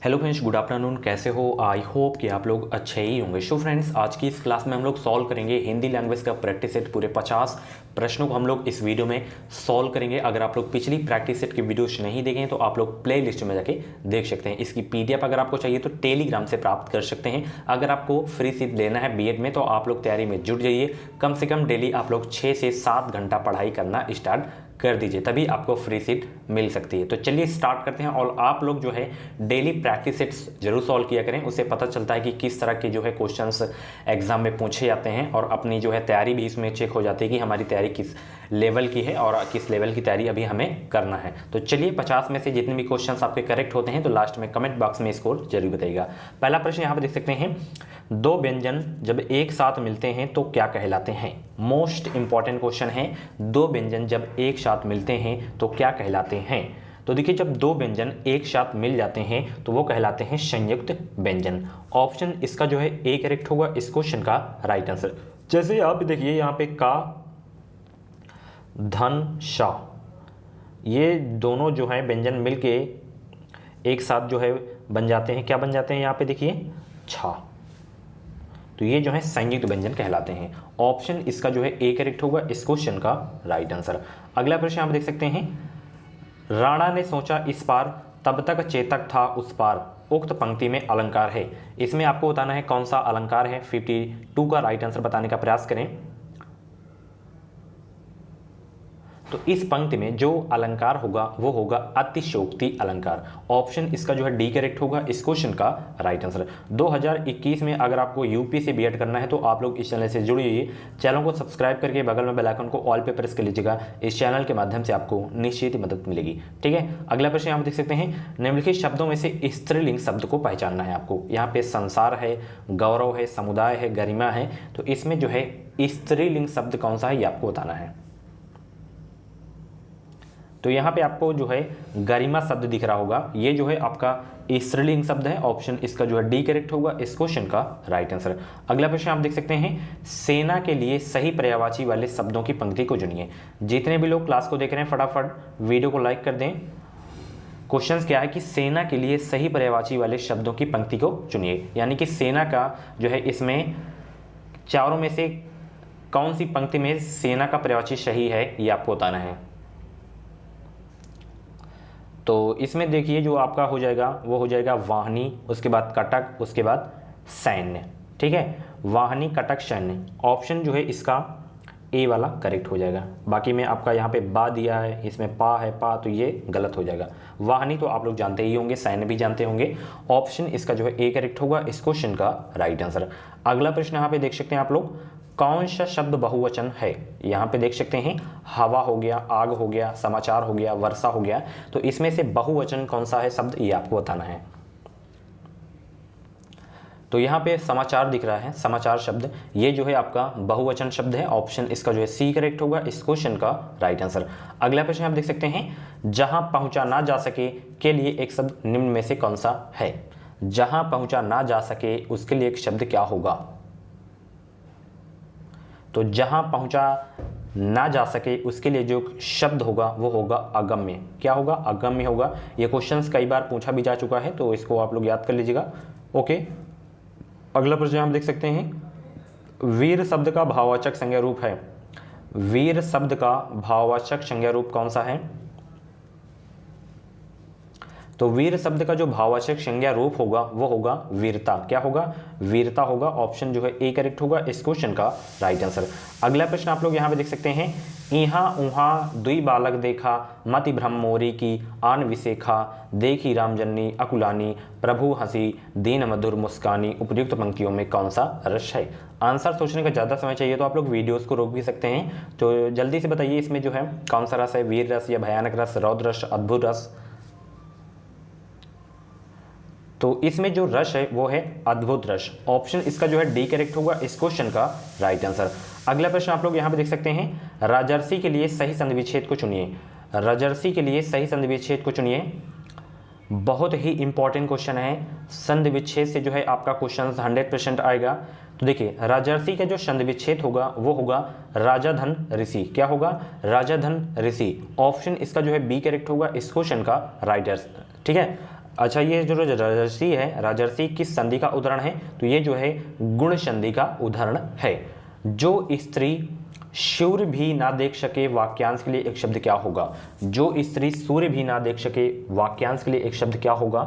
Hello friends, good afternoon. कैसे हो? I hope कि आप लोग अच्छे ही होंगे। सो फ्रेंड्स, आज की इस क्लास में हम लोग सॉल्व करेंगे हिंदी लैंग्वेज का प्रैक्टिस सेट। पूरे 50 प्रश्नों को हम लोग इस वीडियो में सॉल्व करेंगे। अगर आप लोग पिछली प्रैक्टिस सेट की वीडियोस नहीं देखें तो आप लोग प्ले लिस्ट में जाके देख सकते हैं। इसकी पीडीएफ अगर आपको चाहिए तो टेलीग्राम से प्राप्त कर सकते हैं। अगर आपको फ्री सीट लेना है बीएड में तो आप लोग तैयारी में जुट जाइए। कम से कम डेली आप लोग 6 से 7 घंटा पढ़ाई करना स्टार्ट कर दीजिए, तभी आपको फ्री सीट मिल सकती है। तो चलिए स्टार्ट करते हैं। और आप लोग जो है डेली प्रैक्टिस सेट्स जरूर सॉल्व किया करें, उससे पता चलता है कि किस तरह के जो है क्वेश्चंस एग्जाम में पूछे जाते हैं और अपनी जो है तैयारी भी इसमें चेक हो जाती है कि हमारी तैयारी किस लेवल की है और किस लेवल की तैयारी अभी हमें करना है। तो चलिए 50 में से जितने भी क्वेश्चंस आपके करेक्ट होते हैं तो लास्ट में कमेंट बॉक्स में स्कोर जरूर बताइएगा। पहला प्रश्न यहाँ पर देख सकते हैं, दो व्यंजन जब एक साथ मिलते हैं तो क्या कहलाते हैं? मोस्ट इंपॉर्टेंट क्वेश्चन है। दो व्यंजन जब एक साथ मिलते हैं तो क्या कहलाते हैं? तो देखिए, जब दो व्यंजन एक साथ मिल जाते हैं तो वो कहलाते हैं संयुक्त व्यंजन। ऑप्शन इसका जो है ए करेक्ट होगा इस क्वेश्चन का राइट आंसर। जैसे आप देखिए यहाँ पे का, धन, शा, ये दोनों जो है व्यंजन मिलके एक साथ जो है बन जाते हैं। क्या बन जाते हैं? यहाँ पे देखिए छा। तो ये जो है संयुक्त व्यंजन कहलाते हैं। ऑप्शन इसका जो है ए करेक्ट होगा इस क्वेश्चन का राइट आंसर। अगला प्रश्न आप देख सकते हैं, राणा ने सोचा इस पार, तब तक चेतक था उस पार। उक्त पंक्ति में अलंकार है। इसमें आपको बताना है कौन सा अलंकार है। 52 का राइट आंसर बताने का प्रयास करें। तो इस पंक्ति में जो अलंकार होगा वो होगा अतिशयोक्ति अलंकार। ऑप्शन इसका जो है डी करेक्ट होगा इस क्वेश्चन का राइट आंसर। 2021 में अगर आपको यूपी से बीएड करना है तो आप लोग इस चैनल से जुड़िए। चैनल को सब्सक्राइब करके बगल में बेल आइकन को ऑल पे प्रेस कर लीजिएगा। इस चैनल के माध्यम से आपको निश्चित मदद मिलेगी। ठीक है, अगला प्रश्न यहाँ पर देख सकते हैं, निम्नलिखित शब्दों में से स्त्रीलिंग शब्द को पहचानना है आपको। यहाँ पे संसार है, गौरव है, समुदाय है, गरिमा है। तो इसमें जो है स्त्रीलिंग शब्द कौन सा है ये आपको बताना है। तो यहाँ पे आपको जो है गरिमा शब्द दिख रहा होगा, ये जो है आपका स्त्रीलिंग शब्द है। ऑप्शन इसका जो है डी करेक्ट होगा इस क्वेश्चन का राइट आंसर। अगला प्रश्न आप देख सकते हैं, सेना के लिए सही पर्यायवाची वाले शब्दों की पंक्ति को चुनिए। जितने भी लोग क्लास को देख रहे हैं फटाफट वीडियो को लाइक कर दें। क्वेश्चन क्या है कि सेना के लिए सही पर्यायवाची वाले शब्दों की पंक्ति को चुनिए, यानी कि सेना का जो है इसमें चारों में से कौन सी पंक्ति में सेना का पर्यायवाची सही है ये आपको बताना है। तो इसमें देखिए जो आपका हो जाएगा वो हो जाएगा वाहिनी, उसके बाद कटक, उसके बाद सैन्य। ठीक है, वाहिनी, कटक, सैन्य। ऑप्शन जो है इसका ए वाला करेक्ट हो जाएगा। बाकी में आपका यहाँ पे बा दिया है, इसमें पा है, पा, तो ये गलत हो जाएगा। वाहिनी तो आप लोग जानते ही होंगे, सैन्य भी जानते होंगे। ऑप्शन इसका जो है ए करेक्ट होगा इस क्वेश्चन का राइट आंसर। अगला प्रश्न यहाँ पे देख सकते हैं आप लोग, कौन सा शब्द बहुवचन है? यहाँ पे देख सकते हैं हवा हो गया, आग हो गया, समाचार हो गया, वर्षा हो गया। तो इसमें से बहुवचन कौन सा है शब्द ये आपको बताना है। तो यहाँ पे समाचार दिख रहा है, समाचार शब्द, ये जो है आपका बहुवचन शब्द है। ऑप्शन इसका जो है सी करेक्ट होगा इस क्वेश्चन का राइट आंसर। अगला प्रश्न आप देख सकते हैं, जहां पहुंचा ना जा सके के लिए एक शब्द निम्न में से कौन सा है? जहां पहुंचा ना जा सके उसके लिए एक शब्द क्या होगा? तो जहां पहुंचा ना जा सके उसके लिए जो शब्द होगा वो होगा अगम्य। क्या होगा? अगम्य होगा। ये क्वेश्चंस कई बार पूछा भी जा चुका है तो इसको आप लोग याद कर लीजिएगा। ओके, अगला प्रश्न हम देख सकते हैं, वीर शब्द का भाववाचक संज्ञा रूप है। वीर शब्द का भाववाचक संज्ञा रूप कौन सा है? तो वीर शब्द का जो भाववाचक संज्ञा रूप होगा वो होगा वीरता। क्या होगा? वीरता होगा। ऑप्शन जो है ए करेक्ट होगा इस क्वेश्चन का राइट आंसर। अगला प्रश्न आप लोग यहाँ पे देख सकते हैं, इहाँ उहाँ दुई बालक देखा, मति भ्रम मोरी की आन विशेखा, देखी रामजन्नी अकुलानी, प्रभु हंसी दीन मधुर मुस्कानी। उपयुक्त पंक्तियों में कौन सा रस है? आंसर सोचने का ज़्यादा समय चाहिए तो आप लोग वीडियोस को रोक भी सकते हैं। तो जल्दी से बताइए इसमें जो है कौन सा रस है? वीर रस या भयानक रस, रौद्र रस, अद्भुत रस? तो इसमें जो रस है वो है अद्भुत रस। ऑप्शन इसका जो है डी करेक्ट होगा इस क्वेश्चन का राइट आंसर। अगला प्रश्न आप लोग यहाँ पे देख सकते हैं, राजर्षि के लिए सही संधि विच्छेद को चुनिए। राजर्षि के लिए सही संधि विच्छेद को चुनिए। बहुत ही इंपॉर्टेंट क्वेश्चन है। संधि विच्छेद से जो है आपका क्वेश्चन 100% आएगा। तो देखिए, राजर्षि का जो संधि विच्छेद होगा वो होगा राजाधन ऋषि। क्या होगा? राजाधन ऋषि। ऑप्शन इसका जो है बी करेक्ट होगा इस क्वेश्चन का राइट आंसर। ठीक है, अच्छा, ये जो राजर्षि है, राजर्षि किस संधि का उदाहरण है? तो ये जो है गुण संधि का उदाहरण है। जो स्त्री सूर्य भी ना देख सके वाक्यांश के लिए एक शब्द क्या होगा? जो स्त्री सूर्य भी ना देख सके वाक्यांश के लिए एक शब्द क्या होगा?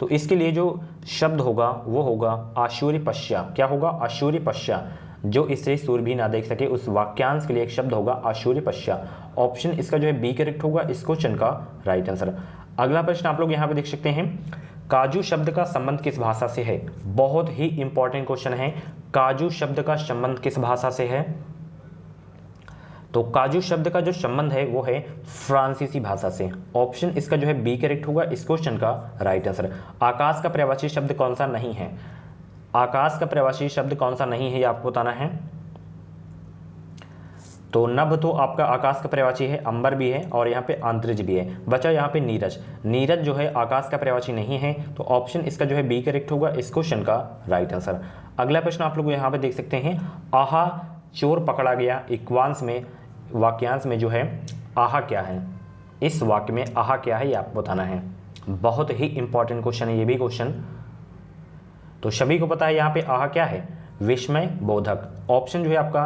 तो इसके लिए जो शब्द होगा वो होगा आशूर्यपश्या। क्या होगा? आशूर्यपश्या। जो स्त्री सूर्य भी ना देख सके उस वाक्यांश के लिए एक शब्द होगा आशूर्यपश्या। ऑप्शन इसका जो है बी करेक्ट होगा इस क्वेश्चन का राइट आंसर। अगला प्रश्न आप लोग यहाँ पे देख सकते हैं, काजू शब्द का संबंध किस भाषा से है? बहुत ही इंपॉर्टेंट क्वेश्चन है। काजू शब्द का संबंध किस भाषा से है? तो काजू शब्द का जो संबंध है वो है फ्रांसीसी भाषा से। ऑप्शन इसका जो है बी करेक्ट होगा इस क्वेश्चन का राइट आंसर। आकाश का पर्यायवाची शब्द कौन सा नहीं है? आकाश का पर्यायवाची शब्द कौन सा नहीं है ये आपको बताना है। तो नभ तो आपका आकाश का पर्यायवाची है, अंबर भी है और यहाँ पे अंतरिक्ष भी है। बचा यहाँ पे नीरज। नीरज जो है आकाश का पर्यायवाची नहीं है, तो ऑप्शन इसका जो है बी करेक्ट होगा इस क्वेश्चन का राइट आंसर। अगला प्रश्न आप लोग यहाँ पे देख सकते हैं, आहा चोर पकड़ा गया इक्वांश में वाक्यांश में जो है आहा क्या है? इस वाक्य में आहा क्या है ये आपको बताना है। बहुत ही इंपॉर्टेंट क्वेश्चन है ये भी क्वेश्चन। तो सभी को पता है यहाँ पे आहा क्या है? विस्मय बोधक। ऑप्शन जो है आपका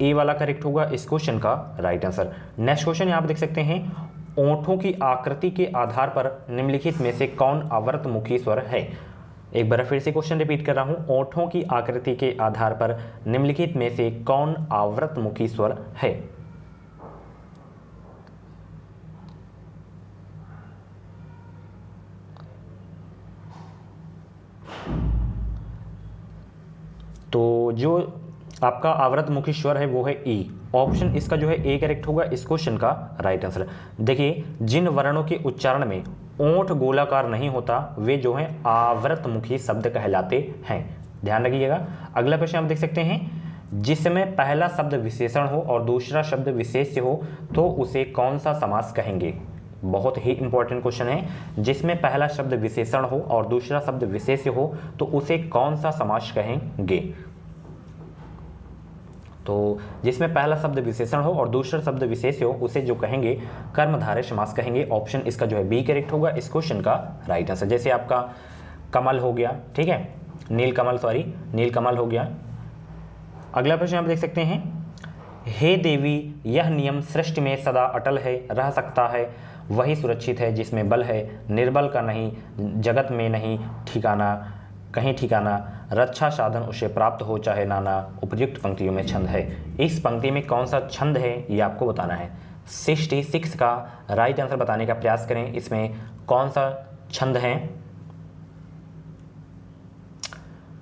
ए वाला करेक्ट होगा इस क्वेश्चन का राइट आंसर। नेक्स्ट क्वेश्चन यहाँ पे देख सकते हैं, ओंठों की आकृति के आधार पर निम्नलिखित में से कौन आवर्तमुखी स्वर है? एक बार फिर से क्वेश्चन रिपीट कर रहा हूं, ओंठों की आकृति के आधार पर निम्नलिखित में से कौन आवर्तमुखी स्वर है? तो जो आपका आवर्तमुखी स्वर है वो है ई। ऑप्शन इसका जो है ए करेक्ट होगा इस क्वेश्चन का राइट आंसर। देखिए, जिन वर्णों के उच्चारण में ओंठ गोलाकार नहीं होता वे जो है आवर्तमुखी शब्द कहलाते हैं। ध्यान रखिएगा। अगला प्रश्न आप देख सकते हैं, जिसमें पहला शब्द विशेषण हो और दूसरा शब्द विशेष्य हो तो उसे कौन सा समास कहेंगे? बहुत ही इंपॉर्टेंट क्वेश्चन है। जिसमें पहला शब्द विशेषण हो और दूसरा शब्द विशेष्य हो तो उसे कौन सा समास कहेंगे? तो जिसमें पहला शब्द विशेषण हो और दूसरा शब्द विशेष्य हो उसे जो कहेंगे कर्मधारय समास कहेंगे। ऑप्शन इसका जो है बी करेक्ट होगा इस क्वेश्चन का राइट आंसर। जैसे आपका कमल हो गया, ठीक है, नीलकमल हो गया। अगला प्रश्न आप देख सकते हैं, हे देवी यह नियम सृष्टि में सदा अटल है, रह सकता है, वही सुरक्षित है जिसमें बल है, निर्बल का नहीं, जगत में नहीं ठिकाना, कहीं ठिकाना, रक्षा साधन उसे प्राप्त हो चाहे नाना, उपयुक्त पंक्तियों में छंद है। इस पंक्ति में कौन सा छंद है ये आपको बताना है। 66 का राइट आंसर बताने का प्रयास करें। इसमें कौन सा छंद है?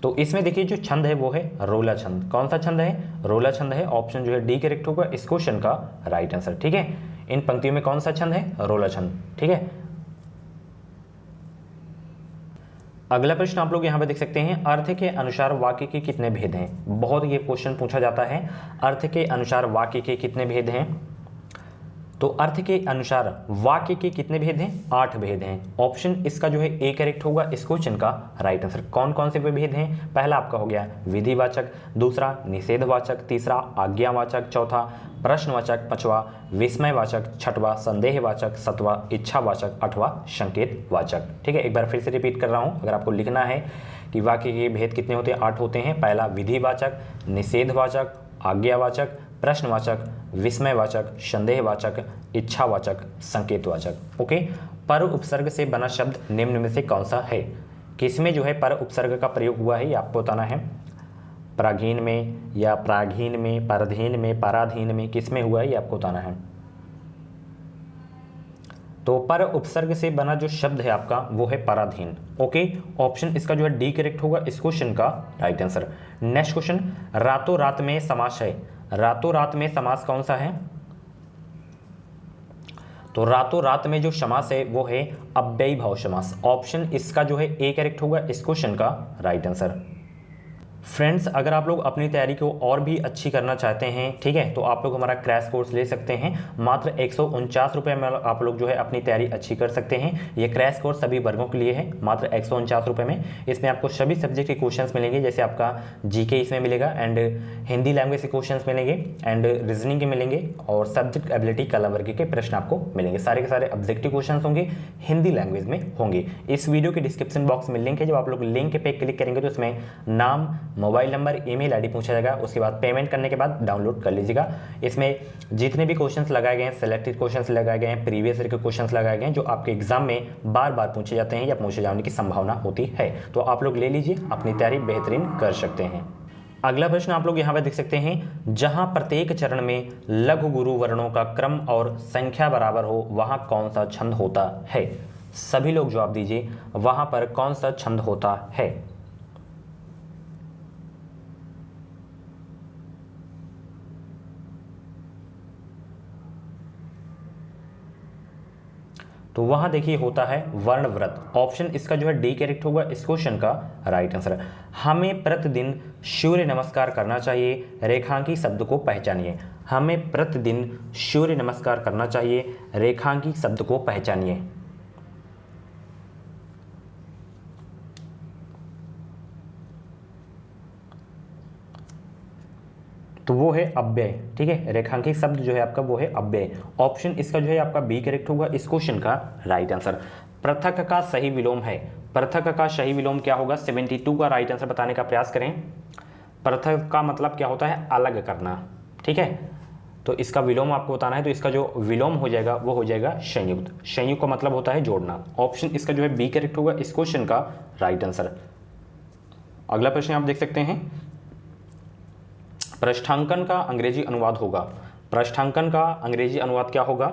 तो इसमें देखिए जो छंद है वो है रोला छंद। कौन सा छंद है? रोला छंद है। ऑप्शन जो है डी करेक्ट होगा इस क्वेश्चन का राइट आंसर। ठीक है, इन पंक्तियों में कौन सा छंद है? रोला छंद। ठीक है, अगला प्रश्न आप लोग यहाँ पे देख सकते हैं, अर्थ के अनुसार वाक्य के कितने भेद हैं? बहुत ये क्वेश्चन पूछा जाता है, अर्थ के अनुसार वाक्य के कितने भेद हैं? तो अर्थ के अनुसार वाक्य के कितने भेद हैं? 8 भेद हैं। ऑप्शन इसका जो है ए करेक्ट होगा इस क्वेश्चन का राइट आंसर। कौन कौन से वे भेद हैं? पहला आपका हो गया विधिवाचक, दूसरा निषेधवाचक, तीसरा आज्ञावाचक, चौथा प्रश्नवाचक, पांचवा विस्मयवाचक, छठवा संदेहवाचक, सातवां इच्छावाचक, आठवां संकेतवाचक। ठीक है, एक बार फिर से रिपीट कर रहा हूं। अगर आपको लिखना है कि वाक्य के भेद कितने होते हैं, 8 होते हैं। पहला विधिवाचक, निषेधवाचक, आज्ञावाचक, प्रश्नवाचक, विस्मयवाचक, संदेहवाचक, इच्छावाचक, संकेतवाचक। ओके, पर उपसर्ग से बना शब्द निम्न में से कौन सा है? किसमें जो है पर उपसर्ग का प्रयोग हुआ है ये आपको बताना है। प्राघीन में या प्राघीन में, परधीन में, पराधीन में, किसमें हुआ है ये आपको बताना है। तो पर उपसर्ग से बना जो शब्द है आपका वो है पराधीन। ओके, ऑप्शन इसका जो है डी करेक्ट होगा इस क्वेश्चन का राइट आंसर। नेक्स्ट क्वेश्चन, रातों रात में समास है। रातों रात में समास कौन सा है? तो रातों रात में जो समास है वो है अव्ययी भाव समास। ऑप्शन इसका जो है ए करेक्ट होगा इस क्वेश्चन का राइट आंसर। फ्रेंड्स, अगर आप लोग अपनी तैयारी को और भी अच्छी करना चाहते हैं, ठीक है, तो आप लोग हमारा क्रैश कोर्स ले सकते हैं। मात्र 149 रुपये में आप लोग जो है अपनी तैयारी अच्छी कर सकते हैं। ये क्रैश कोर्स सभी वर्गों के लिए है, मात्र 149 रुपये में। इसमें आपको सभी सब्जेक्ट के क्वेश्चंस मिलेंगे, जैसे आपका जीके इसमें मिलेगा, एंड हिंदी लैंग्वेज के क्वेश्चंस मिलेंगे, एंड रीजनिंग के मिलेंगे, और सब्जेक्ट एबिलिटी कला वर्ग के प्रश्न आपको मिलेंगे। सारे के सारे ऑब्जेक्टिव क्वेश्चन होंगे, हिंदी लैंग्वेज में होंगे। इस वीडियो के डिस्क्रिप्शन बॉक्स में लिंक है, जब आप लोग लिंक पे क्लिक करेंगे तो उसमें नाम, मोबाइल नंबर, ईमेल आईडी पूछा जाएगा। उसके बाद पेमेंट करने के बाद डाउनलोड कर लीजिएगा। इसमें जितने भी क्वेश्चंस लगाए गए हैं, सिलेक्टेड क्वेश्चंस लगाए गए हैं, प्रीवियस ईयर के क्वेश्चंस लगाए गए हैं, जो आपके एग्जाम में बार बार पूछे जाते हैं या पूछे जाने की संभावना होती है, तो आप लोग ले लीजिए, अपनी तैयारी बेहतरीन कर सकते हैं। अगला प्रश्न आप लोग यहाँ पे देख सकते हैं, जहां प्रत्येक चरण में लघु गुरु वर्णों का क्रम और संख्या बराबर हो, वहां कौन सा छंद होता है? सभी लोग जवाब दीजिए, वहां पर कौन सा छंद होता है? तो वहां देखिए होता है वर्णव्रत। ऑप्शन इसका जो है डी करेक्ट होगा इस क्वेश्चन का राइट आंसर। हमें प्रतिदिन सूर्य नमस्कार करना चाहिए, रेखांकी शब्द को पहचानिए। हमें प्रतिदिन सूर्य नमस्कार करना चाहिए, रेखांकी शब्द को पहचानिए। तो वो है अव्यय, ठीक है, रेखांकित शब्द जो है आपका वो है अव्यय। ऑप्शन इसका जो है आपका बी करेक्ट होगा इस क्वेश्चन का राइट आंसर। पृथक का सही विलोम है, पृथक का सही विलोम क्या होगा? 72 का राइट आंसर बताने का प्रयास करें। पृथक का मतलब क्या होता है? अलग करना, ठीक है, तो इसका विलोम आपको बताना है, तो इसका जो विलोम हो जाएगा वो हो जाएगा संयुक्त। संयुक्त का मतलब होता है जोड़ना। ऑप्शन इसका जो है बी करेक्ट होगा इस क्वेश्चन का राइट आंसर। अगला प्रश्न आप देख सकते हैं, पृष्ठांकन का अंग्रेजी अनुवाद होगा। पृष्ठांकन का अंग्रेजी अनुवाद क्या होगा?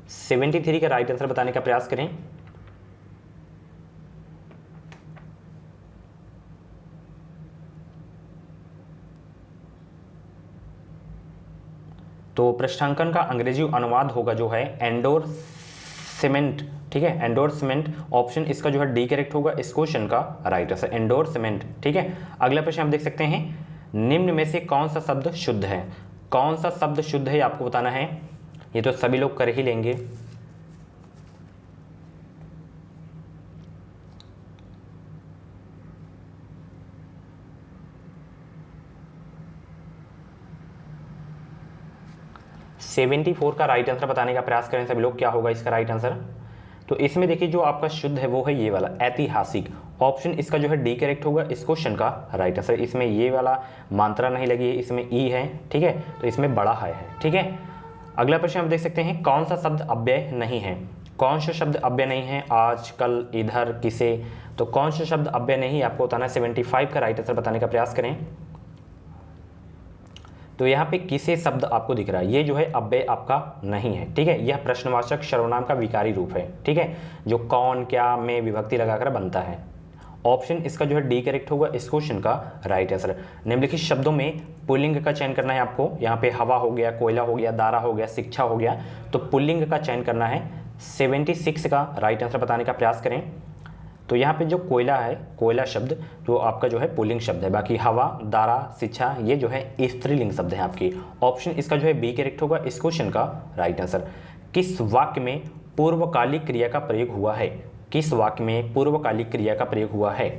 73 का राइट आंसर बताने का प्रयास करें। तो पृष्ठांकन का अंग्रेजी अनुवाद होगा जो है एंडोर्समेंट, ठीक है, एंडोर्समेंट। ऑप्शन इसका जो है डी करेक्ट होगा इस क्वेश्चन का राइट आंसर, एंडोर्समेंट, ठीक है। अगला प्रश्न आप देख सकते हैं, निम्न में से कौन सा शब्द शुद्ध है? कौन सा शब्द शुद्ध है आपको बताना है। ये तो सभी लोग कर ही लेंगे। सेवेंटी 74 का राइट आंसर बताने का प्रयास करें सभी लोग, क्या होगा इसका राइट आंसर। तो इसमें देखिए जो आपका शुद्ध है वो है ये वाला ऐतिहासिक। ऑप्शन इसका जो है डी करेक्ट होगा इस क्वेश्चन का राइट आंसर। इसमें ये वाला मात्रा नहीं लगी है, इसमें ई है, ठीक है, तो इसमें बड़ा है, ठीक है। अगला प्रश्न आप देख सकते हैं, कौन सा शब्द अव्यय नहीं है? कौन सा शब्द अव्यय नहीं है? आज, कल, इधर, किसे, तो कौन सा शब्द अव्यय नहीं है आपको बताना है। 75 का राइट आंसर बताने का प्रयास करें। तो यहाँ पे किसे शब्द आपको दिख रहा है, ये जो है अव्यय आपका नहीं है, ठीक है। यह प्रश्नवाचक सर्वनाम का विकारी रूप है, ठीक है, जो कौन, क्या में विभक्ति लगाकर बनता है। ऑप्शन इसका जो है डी करेक्ट होगा इस क्वेश्चन का राइट आंसर। निम्नलिखित शब्दों में पुल्लिंग का चयन करना है आपको। यहाँ पे हवा हो गया, कोयला हो गया, दारा हो गया, शिक्षा हो गया, तो पुल्लिंग का चयन करना है। 76 का राइट आंसर बताने का प्रयास करें। तो यहाँ पे जो कोयला है, कोयला शब्द जो आपका जो है पुल्लिंग शब्द है, बाकी हवा, दारा, शिक्षा ये जो है स्त्रीलिंग शब्द है आपकी। ऑप्शन इसका जो है बी करेक्ट होगा इस क्वेश्चन का राइट आंसर। किस वाक्य में पूर्वकालिक क्रिया का प्रयोग हुआ है? किस वाक्य में पूर्वकालिक क्रिया का प्रयोग हुआ है?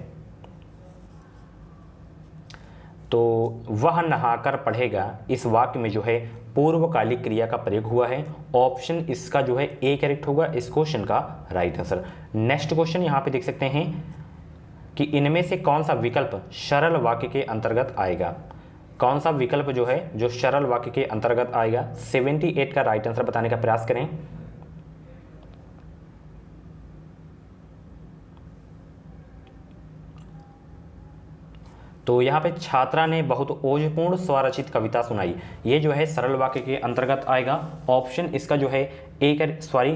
तो वह नहाकर पढ़ेगा, इस वाक्य में जो है पूर्वकालिक क्रिया का प्रयोग हुआ है। ऑप्शन इसका जो है ए करेक्ट होगा इस क्वेश्चन का राइट आंसर। नेक्स्ट क्वेश्चन यहाँ पे देख सकते हैं कि इनमें से कौन सा विकल्प सरल वाक्य के अंतर्गत आएगा? कौन सा विकल्प जो है जो सरल वाक्य के अंतर्गत आएगा? 78 का राइट आंसर बताने का प्रयास करें। तो यहाँ पे छात्रा ने बहुत ओजपूर्ण स्वरचित कविता सुनाई, ये जो है सरल वाक्य के अंतर्गत आएगा। ऑप्शन इसका जो है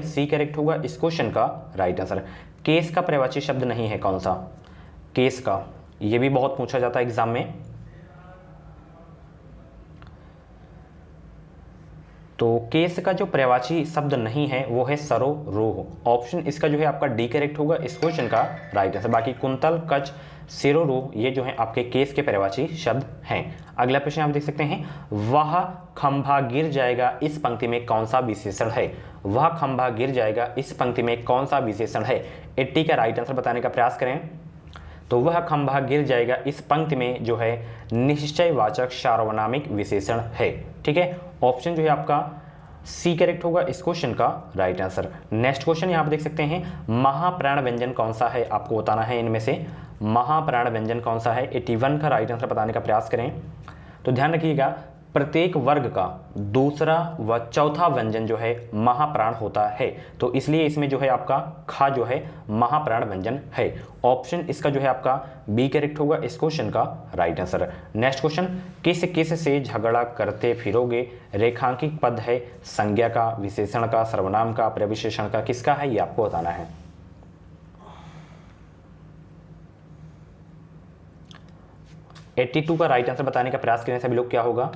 सी करेक्ट होगा इस क्वेश्चन का राइट आंसर। केस का पर्यायवाची शब्द नहीं है, कौन सा? केस का, ये भी बहुत पूछा जाता है एग्जाम में। तो केस का जो पर्यायवाची शब्द नहीं है वो है सरोरोह। ऑप्शन इसका जो है आपका डी करेक्ट होगा इस क्वेश्चन का राइट आंसर। बाकी कुंतल, कच, सिरोरोह ये जो है आपके केस के पर्यायवाची शब्द हैं। अगला प्रश्न आप देख सकते हैं, वह खंभा गिर जाएगा इस पंक्ति में कौन सा विशेषण है। वह खंभा गिर जाएगा इस पंक्ति में कौन सा विशेषण है। 80 का राइट आंसर बताने का प्रयास करें। तो वह खंभा गिर जाएगा इस पंक्ति में जो है निश्चयवाचक सार्वनामिक विशेषण है। ठीक है, ऑप्शन जो है आपका सी करेक्ट होगा इस क्वेश्चन का राइट आंसर। नेक्स्ट क्वेश्चन यहाँ पर देख सकते हैं, महाप्राण व्यंजन कौन सा है, आपको बताना है इनमें से महाप्राण व्यंजन कौन सा है। 81 का राइट आंसर बताने का प्रयास करें। तो ध्यान रखिएगा, प्रत्येक वर्ग का दूसरा व चौथा व्यंजन जो है महाप्राण होता है, तो इसलिए इसमें जो है आपका खा जो है महाप्राण व्यंजन है। ऑप्शन इसका जो है आपका बी करेक्ट होगा इस क्वेश्चन का राइट आंसर। नेक्स्ट क्वेश्चन, किस किस से झगड़ा करते फिरोगे। रेखांकित पद है, संज्ञा का, विशेषण का, सर्वनाम का, प्रविशेषण का, किसका है ये आपको बताना है। (82) का राइट आंसर बताने का प्रयास करें सभी लोग, क्या होगा।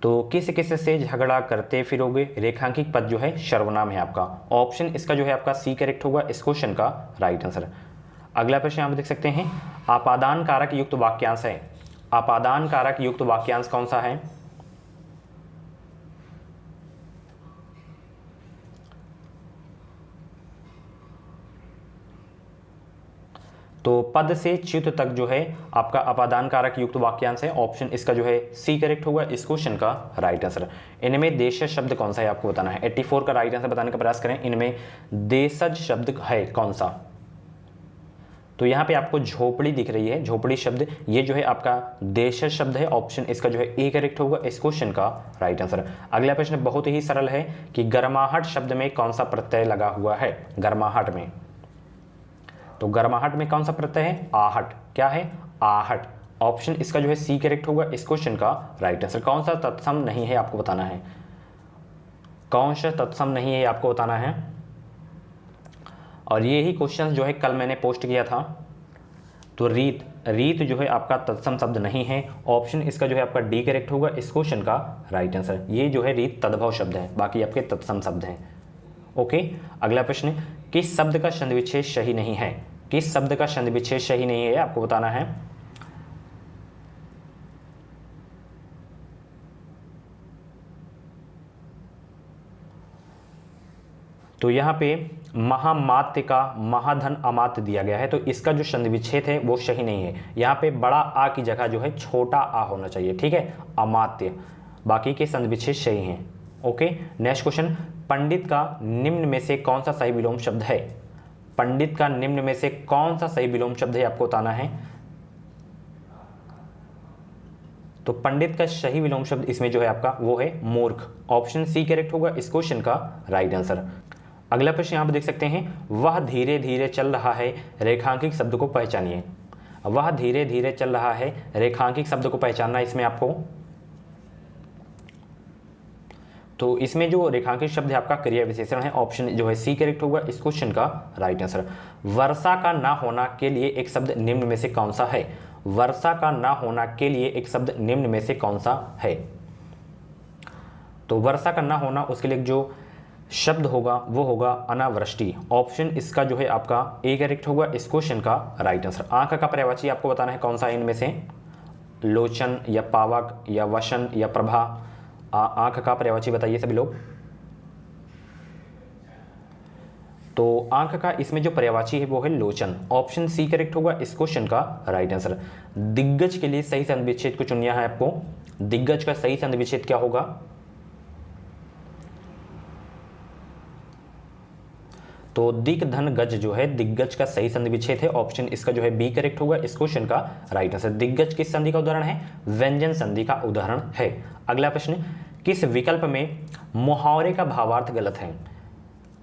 तो किस किस से झगड़ा करते फिरोगे, रेखांकित पद जो है सर्वनाम है आपका। ऑप्शन इसका जो है आपका सी करेक्ट होगा इस क्वेश्चन का राइट आंसर। अगला प्रश्न आप देख सकते हैं, आपादान कारक युक्त वाक्यांश है। आपादान कारक युक्त वाक्यांश कौन सा है। तो पद से च्युत तक जो है आपका अपादान कारक युक्त वाक्यांश है। ऑप्शन इसका जो है सी करेक्ट होगा इस क्वेश्चन का राइट आंसर। इनमें देशज शब्द कौन सा है आपको बताना है। 84 का राइट आंसर बताने का प्रयास करें। इनमें देशज शब्द है कौन सा। तो यहाँ पे आपको झोपड़ी दिख रही है, झोपड़ी शब्द ये जो है आपका देशज शब्द है। ऑप्शन इसका जो है ए करेक्ट होगा इस क्वेश्चन का राइट आंसर। अगला प्रश्न बहुत ही सरल है कि गर्माहट शब्द में कौन सा प्रत्यय लगा हुआ है। गर्माहट में, तो गर्माहट में कौन सा प्रत्यय है, आहट। क्या है, आहट। ऑप्शन इसका जो है सी करेक्ट होगा इस क्वेश्चन का राइट आंसर। कौन सा तत्सम नहीं है आपको बताना है। कौन सा तत्सम नहीं है आपको बताना है। और ये ही क्वेश्चन जो है कल मैंने पोस्ट किया था। तो रीत, रीत जो है आपका तत्सम शब्द नहीं है। ऑप्शन इसका जो है आपका डी करेक्ट होगा इस क्वेश्चन का राइट आंसर। ये जो है रीत तद्भव शब्द है, बाकी आपके तत्सम शब्द हैं। ओके, अगला प्रश्न, किस शब्द का संधि विच्छेद सही नहीं है। किस शब्द का संधि विच्छेद सही नहीं है आपको बताना है। तो यहाँ पे महामात्य का महाधन अमात्य दिया गया है, तो इसका जो संधि विच्छेद है वो सही नहीं है। यहाँ पे बड़ा आ की जगह जो है छोटा आ होना चाहिए। ठीक है, अमात्य। बाकी के संधि विच्छेद सही हैं। ओके, नेक्स्ट क्वेश्चन, पंडित का निम्न में से कौन सा सही विलोम शब्द है। पंडित का निम्न में से कौन सा सही विलोम शब्द है आपको बताना है। तो पंडित का सही विलोम शब्द इसमें जो है आपका वो है मूर्ख। ऑप्शन सी करेक्ट होगा इस क्वेश्चन का राइट आंसर। अगला प्रश्न यहां पर देख सकते हैं, वह धीरे धीरे चल रहा है, रेखांकित शब्द को पहचानिए। वह धीरे धीरे चल रहा है, रेखांकित शब्द को पहचानना इसमें आपको। तो इसमें जो रेखांकित शब्द है आपका क्रिया विशेषण है। ऑप्शन जो है सी करेक्ट होगा इस क्वेश्चन का राइट आंसर। वर्षा का ना होना के लिए एक शब्द निम्न में से कौन सा है। वर्षा का ना होना के लिए एक शब्द निम्न में से कौन सा है। तो वर्षा का ना होना, उसके लिए जो शब्द होगा वो होगा अनावृष्टि। ऑप्शन इसका जो है आपका ए करेक्ट होगा इस क्वेश्चन का राइट आंसर। आंख का पर्यायवाची आपको बताना है कौन सा है इनमें से, लोचन या पावक या वसन या प्रभा। आंख का पर्यायवाची बताइए सभी लोग। तो आंख का इसमें जो पर्यायवाची है वो है लोचन। ऑप्शन सी करेक्ट होगा इस क्वेश्चन का राइट आंसर। दिग्गज के लिए सही संधि विच्छेद को चुनिया है आपको। दिग्गज का सही संधि विच्छेद क्या होगा। तो दिक धन गज जो है दिग्गज का सही संधि विच्छेद है। ऑप्शन इसका जो है बी करेक्ट होगा इस क्वेश्चन का राइट आंसर। दिग्गज किस संधि का उदाहरण है, व्यंजन संधि का उदाहरण है। अगला प्रश्न, किस विकल्प में मुहावरे का भावार्थ गलत है।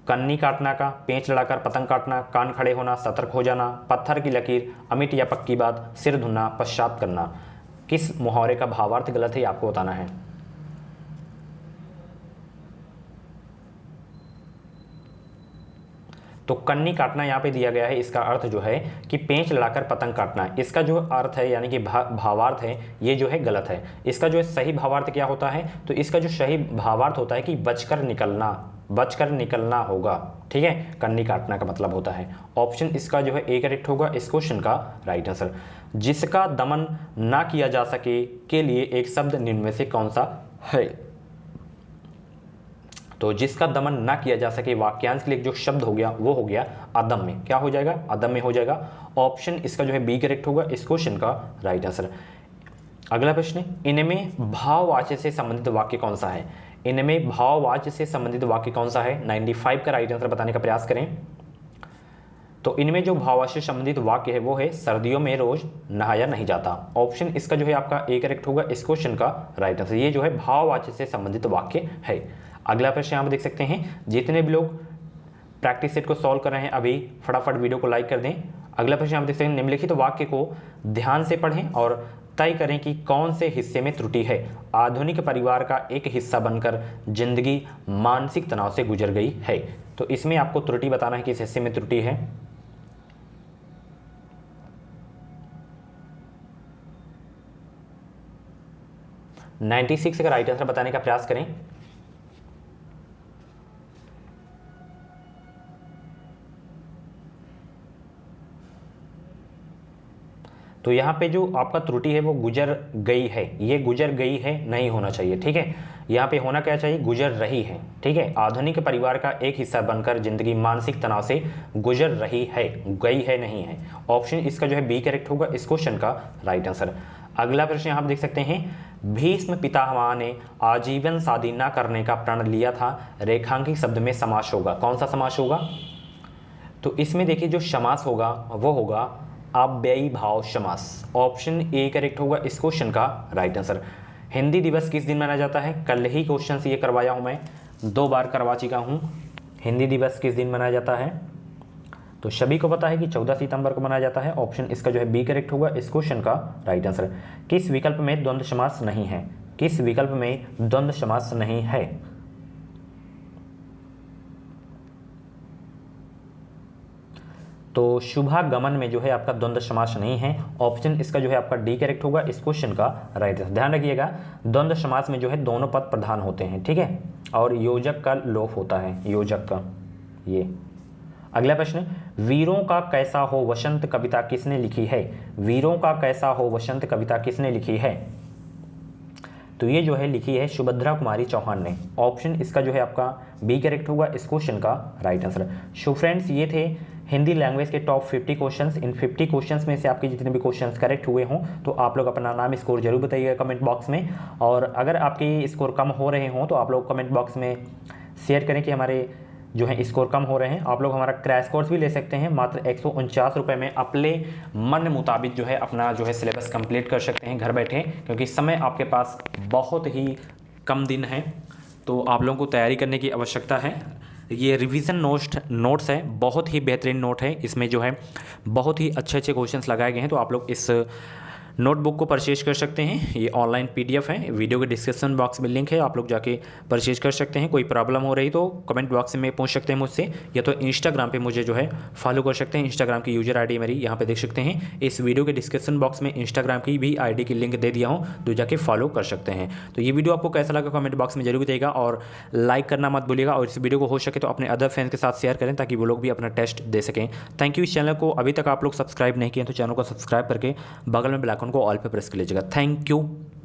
कन्नी काटना का, पेंच लड़ाकर पतंग काटना, कान खड़े होना, सतर्क हो जाना, पत्थर की लकीर, अमिट या पक्की बात, सिर धुनना, पश्चात करना। किस मुहावरे का भावार्थ गलत है आपको बताना है। तो कन्नी काटना यहाँ पे दिया गया है, इसका अर्थ जो है कि पेंच लड़ाकर पतंग काटना। इसका जो अर्थ है यानी कि भावार्थ है ये जो है गलत है। इसका जो है सही भावार्थ क्या होता है, तो इसका जो सही भावार्थ होता है कि बचकर निकलना होगा। ठीक है, कन्नी काटना का मतलब होता है। ऑप्शन इसका जो है ए करेक्ट होगा इस क्वेश्चन का राइट आंसर। जिसका दमन ना किया जा सके के लिए एक शब्द निम्न में से कौन सा है। तो जिसका दमन ना किया जा सके वाक्यांश के लिए जो शब्द हो गया वो हो गया अदम्य। क्या हो जाएगा, अदम्य हो जाएगा। ऑप्शन इसका जो है बी करेक्ट होगा इस क्वेश्चन का राइट आंसर। अगला प्रश्न, इनमें भाववाच्य से संबंधित वाक्य कौन सा है। इनमें भाववाच्य से संबंधित वाक्य कौन सा है, 95 का राइट आंसर बताने का प्रयास करें। तो इनमें जो भाववाच्य से संबंधित वाक्य है वो है सर्दियों में रोज नहाया नहीं जाता। ऑप्शन इसका जो है आपका ए करेक्ट होगा इस क्वेश्चन का राइट आंसर। ये जो है भाववाच्य से संबंधित वाक्य है। अगला प्रश्न यहाँ पर देख सकते हैं, जितने भी लोग प्रैक्टिस सेट को सॉल्व कर रहे हैं अभी फटाफट वीडियो को लाइक कर दें। अगला प्रश्न यहाँ पर देख सकते हैं, निम्नलिखित वाक्य को ध्यान से पढ़ें और तय करें कि कौन से हिस्से में त्रुटि है। आधुनिक परिवार का एक हिस्सा बनकर जिंदगी मानसिक तनाव से गुजर गई है। तो इसमें आपको त्रुटि बताना है कि इस हिस्से में त्रुटि है। । 96 का राइट आंसर बताने का प्रयास करें। तो यहाँ पे जो आपका त्रुटि है वो गुजर गई है, ये गुजर गई है नहीं होना चाहिए। ठीक है, यहाँ पे होना क्या चाहिए, गुजर रही है। ठीक है, आधुनिक परिवार का एक हिस्सा बनकर जिंदगी मानसिक तनाव से गुजर रही है, गई है नहीं है। ऑप्शन इसका जो है बी करेक्ट होगा इस क्वेश्चन का राइट आंसर। अगला प्रश्न यहाँ आप देख सकते हैं, भीष्म पितामह ने आजीवन शादी न करने का प्रण लिया था, रेखांकित शब्द में समास होगा। कौन सा समास होगा, तो इसमें देखिए जो समास होगा वो होगा अव्ययी भाव समास। ऑप्शन ए करेक्ट होगा इस क्वेश्चन का राइट आंसर। हिंदी दिवस किस दिन मनाया जाता है, कल ही क्वेश्चन ये करवाया हूं मैं, 2 बार करवा चुका हूं। हिंदी दिवस किस दिन मनाया जाता है, तो सभी को पता है कि 14 सितंबर को मनाया जाता है। ऑप्शन इसका जो है बी करेक्ट होगा इस क्वेश्चन का राइट आंसर। किस विकल्प में द्वंद्व समास नहीं है, किस विकल्प में द्वंद्व समास नहीं है, तो शुभागमन में जो है आपका द्वंद्व समास नहीं है। ऑप्शन इसका जो है आपका डी करेक्ट होगा इस क्वेश्चन का राइट आंसर। ध्यान रखिएगा द्वंद्व समास में जो है दोनों पद प्रधान होते हैं। ठीक है, और योजक का लोप होता है, योजक का। ये अगला प्रश्न, वीरों का कैसा हो वसंत कविता किसने लिखी है। वीरों का कैसा हो वसंत कविता किसने लिखी है, तो ये जो है लिखी है सुभद्रा कुमारी चौहान ने। ऑप्शन इसका जो है आपका बी करेक्ट होगा इस क्वेश्चन का राइट आंसर। सो फ्रेंड्स, ये थे हिंदी लैंग्वेज के टॉप 50 क्वेश्चंस। इन 50 क्वेश्चंस में से आपके जितने भी क्वेश्चंस करेक्ट हुए हों तो आप लोग अपना नाम स्कोर जरूर बताइएगा कमेंट बॉक्स में। और अगर आपके स्कोर कम हो रहे हों तो आप लोग कमेंट बॉक्स में शेयर करें कि हमारे जो है स्कोर कम हो रहे हैं। आप लोग हमारा क्रैश कोर्स भी ले सकते हैं, मात्र 149 रुपये में अपने मन मुताबिक जो है अपना जो है सिलेबस कंप्लीट कर सकते हैं घर बैठे, क्योंकि समय आपके पास बहुत ही कम दिन है। तो आप लोगों को तैयारी करने की आवश्यकता है। ये रिवीजन नोट्स है, बहुत ही बेहतरीन नोट है। इसमें जो है बहुत ही अच्छे अच्छे क्वेश्चंस लगाए गए हैं। तो आप लोग इस नोटबुक को परचेज कर सकते हैं। ये ऑनलाइन PDF है, वीडियो के डिस्क्रिप्शन बॉक्स में लिंक है, आप लोग जाके परचेज कर सकते हैं। कोई प्रॉब्लम हो रही तो कमेंट बॉक्स में पूछ सकते हैं मुझसे, या तो इंस्टाग्राम पे मुझे जो है फॉलो कर सकते हैं। इंस्टाग्राम की यूजर ID मेरी यहाँ पे देख सकते हैं। इस वीडियो के डिस्क्रिप्शन बॉक्स में इंस्टाग्राम की भी ID की लिंक दे दिया हूँ, तो जाके फॉलो कर सकते हैं। तो ये वीडियो आपको कैसा लगा कमेंट बॉक्स में जरूर बताइएगा, और लाइक करना मत भूलिएगा। और इस वीडियो को हो सके तो अपने अदर फ्रेंड्स के साथ शेयर करें ताकि वो लोग भी अपना टेस्ट दे सकें। Thank you. इस चैनल को अभी तक आप लोग सब्सक्राइब नहीं किए तो चैनल को सब्सक्राइब करके बगल में बेल आइकन को ऑल पे प्रेस कर लीजिएगा। Thank you.